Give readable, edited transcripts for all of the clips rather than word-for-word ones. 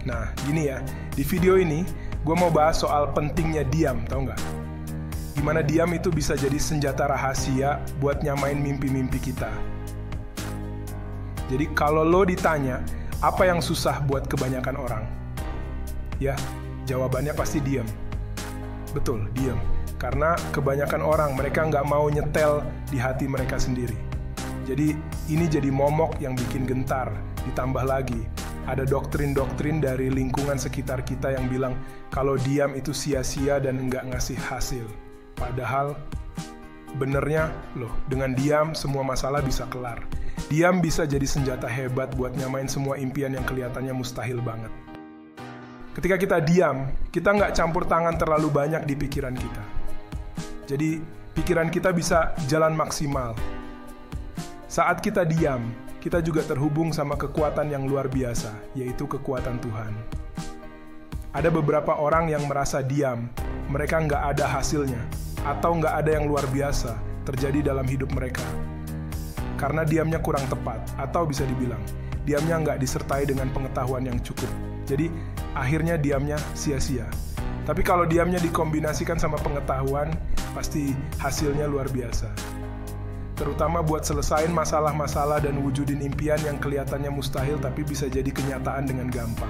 Nah, gini ya, di video ini gue mau bahas soal pentingnya diam, tau nggak? Gimana diam itu bisa jadi senjata rahasia buat nyamain mimpi-mimpi kita. Jadi kalau lo ditanya, apa yang susah buat kebanyakan orang? Ya, jawabannya pasti diam. Betul, diam. Karena kebanyakan orang, mereka nggak mau nyetel di hati mereka sendiri. Jadi ini jadi momok yang bikin gentar. Ditambah lagi, ada doktrin-doktrin dari lingkungan sekitar kita yang bilang kalau diam itu sia-sia dan nggak ngasih hasil. Padahal benernya loh, dengan diam semua masalah bisa kelar. Diam bisa jadi senjata hebat buat nyamain semua impian yang kelihatannya mustahil banget. Ketika kita diam, kita nggak campur tangan terlalu banyak di pikiran kita. Jadi pikiran kita bisa jalan maksimal. Saat kita diam, kita juga terhubung sama kekuatan yang luar biasa, yaitu kekuatan Tuhan. Ada beberapa orang yang merasa diam, mereka nggak ada hasilnya, atau nggak ada yang luar biasa terjadi dalam hidup mereka. Karena diamnya kurang tepat, atau bisa dibilang, diamnya nggak disertai dengan pengetahuan yang cukup. Jadi, akhirnya diamnya sia-sia. Tapi kalau diamnya dikombinasikan sama pengetahuan, pasti hasilnya luar biasa. Terutama buat selesain masalah-masalah dan wujudin impian yang kelihatannya mustahil tapi bisa jadi kenyataan dengan gampang.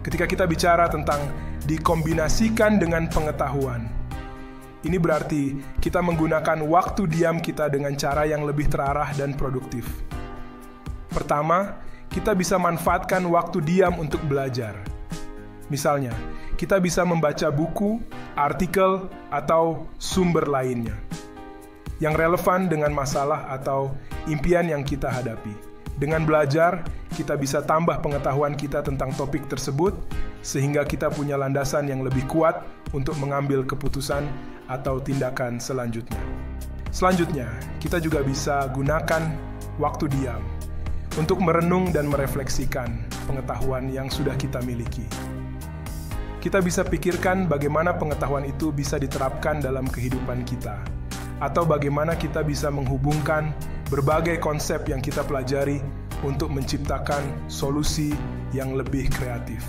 Ketika kita bicara tentang dikombinasikan dengan pengetahuan, ini berarti kita menggunakan waktu diam kita dengan cara yang lebih terarah dan produktif. Pertama, kita bisa manfaatkan waktu diam untuk belajar. Misalnya, kita bisa membaca buku, artikel, atau sumber lainnya yang relevan dengan masalah atau impian yang kita hadapi. Dengan belajar, kita bisa tambah pengetahuan kita tentang topik tersebut, sehingga kita punya landasan yang lebih kuat untuk mengambil keputusan atau tindakan selanjutnya. Selanjutnya, kita juga bisa gunakan waktu diam untuk merenung dan merefleksikan pengetahuan yang sudah kita miliki. Kita bisa pikirkan bagaimana pengetahuan itu bisa diterapkan dalam kehidupan kita, atau bagaimana kita bisa menghubungkan berbagai konsep yang kita pelajari untuk menciptakan solusi yang lebih kreatif.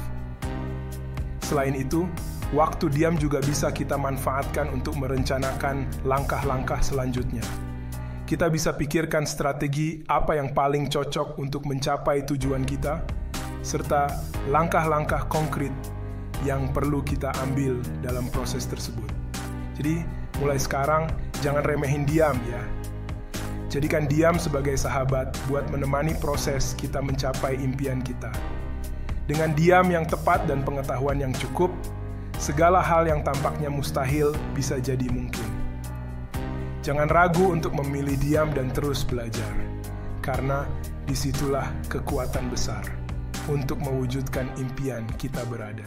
Selain itu, waktu diam juga bisa kita manfaatkan untuk merencanakan langkah-langkah selanjutnya. Kita bisa pikirkan strategi apa yang paling cocok untuk mencapai tujuan kita, serta langkah-langkah konkret yang perlu kita ambil dalam proses tersebut. Jadi, mulai sekarang, jangan remehin diam ya. Jadikan diam sebagai sahabat buat menemani proses kita mencapai impian kita. Dengan diam yang tepat dan pengetahuan yang cukup, segala hal yang tampaknya mustahil bisa jadi mungkin. Jangan ragu untuk memilih diam dan terus belajar, karena disitulah kekuatan besar untuk mewujudkan impian kita berada.